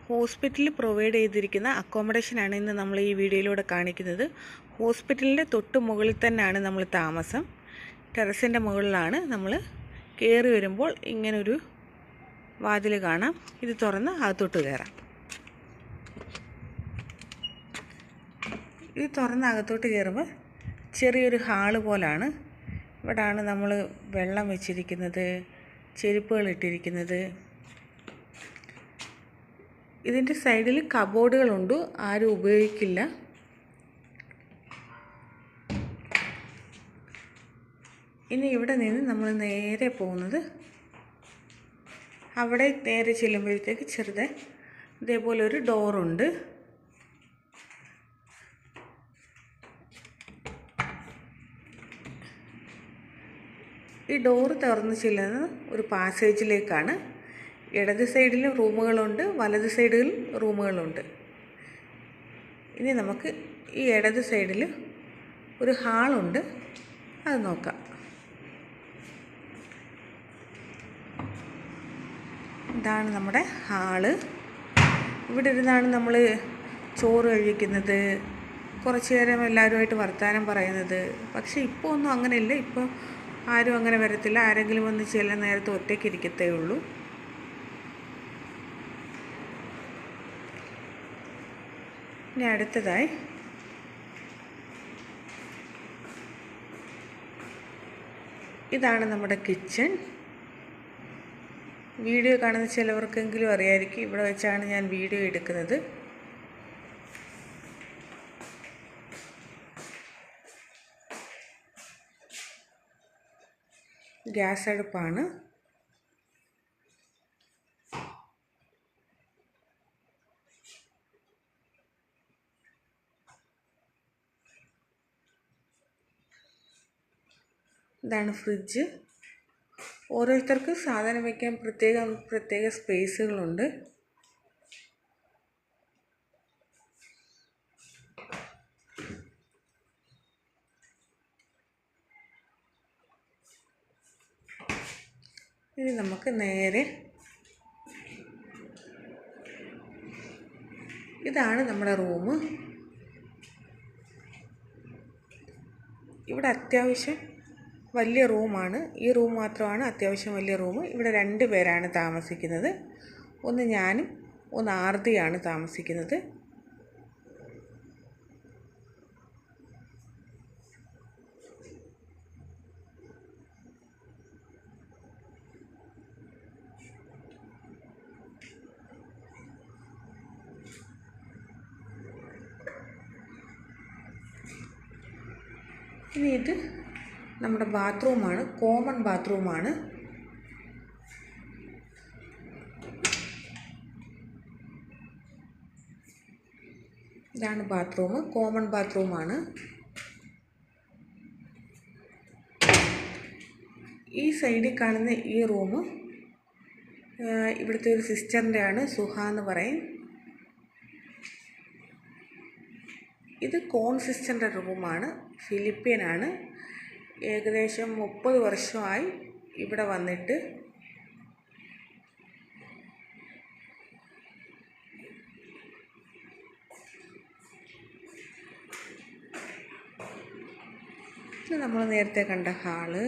ഹോസ്പിറ്റലിൽ പ്രൊവൈഡ് ചെയ്തിരിക്കുന്ന അക്കോമഡേഷനാണ് ഇന്ന് നമ്മൾ ഈ വീഡിയോയിലൂടെ കാണിക്കുന്നത്. ഹോസ്പിറ്റലിൻ്റെ തൊട്ട് മുകളിൽ തന്നെയാണ് നമ്മൾ താമസം. ടെറസിൻ്റെ മുകളിലാണ്. നമ്മൾ കയറി വരുമ്പോൾ ഇങ്ങനൊരു വാതിൽ കാണാം. ഇത് തുറന്ന് അകത്തോട്ട് കയറാം. ഇത് തുറന്ന് അകത്തോട്ട് കയറുമ്പോൾ ചെറിയൊരു ഹാള് പോലാണ്. ഇവിടാണ് നമ്മൾ വെള്ളം വെച്ചിരിക്കുന്നത്, ചെരുപ്പുകൾ ഇട്ടിരിക്കുന്നത്. ഇതിൻ്റെ സൈഡിൽ കബോർഡുകളുണ്ട്, ആരും ഉപയോഗിക്കില്ല. ഇനി ഇവിടെ നിന്ന് നമ്മൾ നേരെ പോകുന്നത്, അവിടെ നേരെ ചെല്ലുമ്പോഴത്തേക്ക് ചെറുതെ ഇതേപോലെ ഒരു ഡോറുണ്ട്. ഈ ഡോറ് തുറന്ന് ചെല്ലുന്നത് ഒരു പാസേജിലേക്കാണ്. ഇടത് സൈഡിലും റൂമുകളുണ്ട്, വലത് സൈഡിലും റൂമുകളുണ്ട്. ഇനി നമുക്ക് ഈ ഇടത് സൈഡിൽ ഒരു ഹാളുണ്ട്, അത് നോക്കാം. ഇതാണ് നമ്മുടെ ഹാള്. ഇവിടെ ഇരുന്നാണ് നമ്മൾ ചോറ് കഴിക്കുന്നത്, കുറച്ച് നേരം എല്ലാവരുമായിട്ട് വർത്തമാനം പറയുന്നത്. പക്ഷേ ഇപ്പോൾ ഒന്നും അങ്ങനെയില്ല. ഇപ്പോൾ ആരും അങ്ങനെ വരത്തില്ല. ആരെങ്കിലും വന്ന് ചില നേരത്തെ ഒറ്റയ്ക്ക് ഇരിക്കത്തേ ഉള്ളൂ. ഇനി അടുത്തതായി ഇതാണ് നമ്മുടെ കിച്ചൺ. വീഡിയോ കാണുന്ന ചിലവർക്കെങ്കിലും അറിയായിരിക്കും, ഇവിടെ വെച്ചാണ് ഞാൻ വീഡിയോ എടുക്കുന്നത്. ഗ്യാസ് അടുപ്പാണ്. ഇതാണ് ഫ്രിഡ്ജ്. ഓരോരുത്തർക്ക് സാധനം വയ്ക്കാൻ പ്രത്യേക സ്പേസുകളുണ്ട്. ഇനി നമുക്ക് നേരെ, ഇതാണ് നമ്മുടെ റൂം. ഇവിടെ അത്യാവശ്യം വലിയ റൂമാണ്. ഈ റൂം മാത്രമാണ് അത്യാവശ്യം വലിയ റൂം. ഇവിടെ 2 പേരാണ് താമസിക്കുന്നത്. ഒന്ന് ഞാനും ഒന്ന് ആർത്തിയാണ് താമസിക്കുന്നത്. ഇനി ഇത് നമ്മുടെ ബാത്റൂമാണ്, കോമൺ ബാത്റൂമാണ്. ഇതാണ് ബാത്റൂം, കോമൺ ബാത്റൂമാണ്. ഈ സൈഡിൽ കാണുന്ന ഈ റൂം ഇവിടുത്തെ ഒരു സിസ്റ്ററിൻ്റെ ആണ്, സുഹ എന്ന് പറയും. ഇത് കോൺ സിസ്റ്ററിൻ്റെ റൂമാണ്, ഫിലിപ്പിയനാണ്. ഏകദേശം 30 വർഷമായി ഇവിടെ വന്നിട്ട്. ഇത് നമ്മൾ നേരത്തെ കണ്ട ഹാള്.